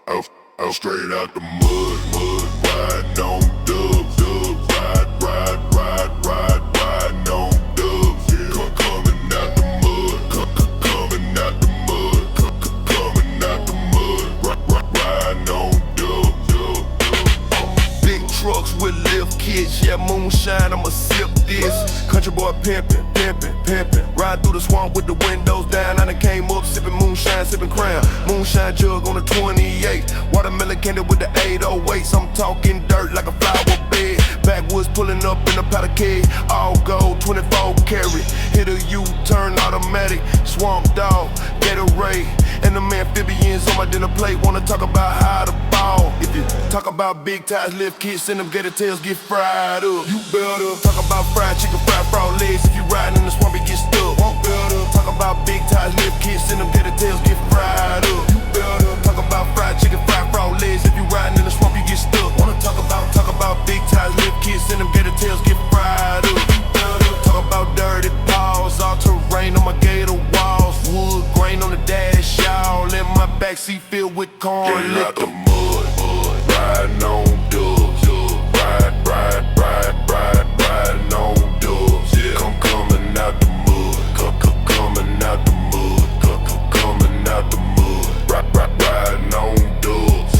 out straight out the mud, riding on dubs, riding on dubs, yeah. Coming out the mud, coming out the mud, coming out the mud, riding on dubs. Big trucks with lift kits, yeah, moonshine, I'ma sip this. Country boy pimpin', ride through the swamp with the windows down. I done came up sippin' moonshine, sippin' crown. Moonshine jug on the 28. Watermelon candy with the 808s. I'm talking dirt like a flower bed. Backwoods pulling up in a powder keg. All gold, 24 karat. Hit a U-turn automatic. Swamp dog, GaToR, and them amphibians on my dinner plate. Wanna talk about how to ball. If you talk about big ties, lift kits, and them gator tails get fried up. You better talk about fried chicken, fried frog legs. If you riding in the swamp, you get stuck. Want better talk about big ties, lift kits, and them gator tails get fried up. You better talk about fried chicken, fried frog legs. If you riding in the swamp, you get stuck. Wanna talk about big ties, lift kits, and them gator tails get fried up. You better talk about dirty paws, all terrain on my gator walls, wood grain on the dash, y'all in my backseat filled with corn liquor. Out the mud, riding on dubs, riding on dubs, yeah. Coming out the mud, coming out the mud, coming out the mud, riding on dubs.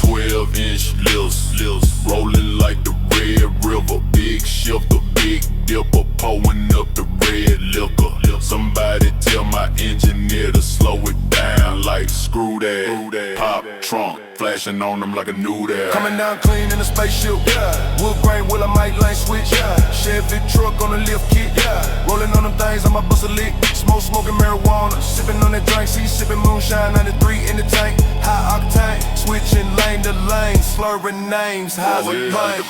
12-inch lifts, rolling like the Red River. Big shifter, big dipper, pouring up the red liquor. Somebody tell my engineer to slow it down, like screw that. Pop trunk, flashing on them like a new there. Coming down clean in a spaceship, yeah. Wood grain with a mic lane switch, yeah. Chevy truck on a lift kit, yeah. Rolling on them things, I'ma bust a lick. Smoking marijuana, sipping on that drink. See, sipping moonshine, 93 in the tank. High octane, switching lane to lane, slurring names. How's it playing?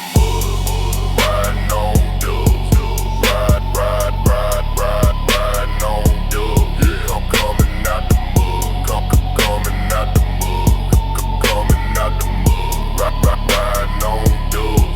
Riding on dubs, riding on dubs, yeah. I'm coming out the mud, coming out the mud, coming out the mud, riding on dubs.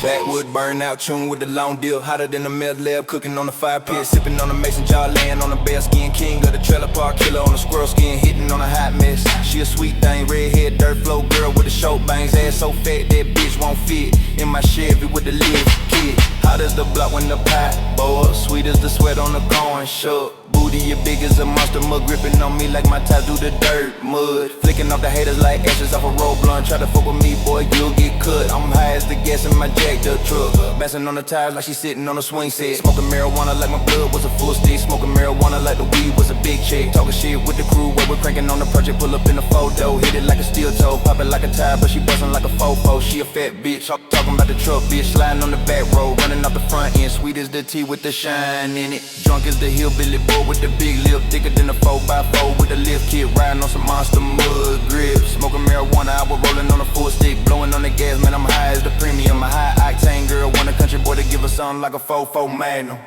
Backwood burn out, tune with the long deal. Hotter than the meth lab, cooking on the fire pit. Sipping on the mason jar, laying on the bear skin. King of the trailer park killer on the squirrel skin. Hitting on a hot mess. She a sweet thing, redhead, dirt flow girl with the short bangs. Ass so fat that bitch won't fit in my Chevy with the lid kit. Hot as the block when the pot boil. Sweet as the sweat on the corn shuck. Booty as big as a monster mug, gripping on me like my ties do the dirt mud. Flicking off the haters like ashes off a roll blunt. Try to fuck with me, boy, you'll get cut. I'm high as the gas in my jacked up truck. Bouncing on the tires like she sitting on a swing set. Smoking marijuana like my blood was a full stick. Smoking marijuana like the weed was a big chick. Talking shit with the crew while we're cranking on the project. Pull up in the photo, hit it like a steel toe. Pop it like a tire, but she bustin' like a fofo. She a fat bitch, talking about the truck bitch. Sliding on the back road, running off the front end. Sweet as the tea with the shine in it. Drunk as the hillbilly boy with the big lip, thicker than a 4x4 with a lift kit, riding on some monster mud grips. Smoking marijuana, I was rolling on a full stick, blowing on the gas, man, I'm high as the premium. A high octane girl, want a country boy to give her something like a 4-4 Magnum.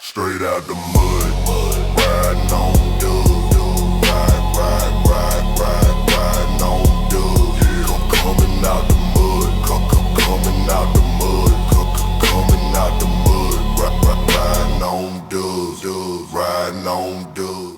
Straight out the mud, riding on dubs, riding on dubs, yeah. Coming out the mud, coming out the mud, coming out the mud, riding on dubs, riding on dubs.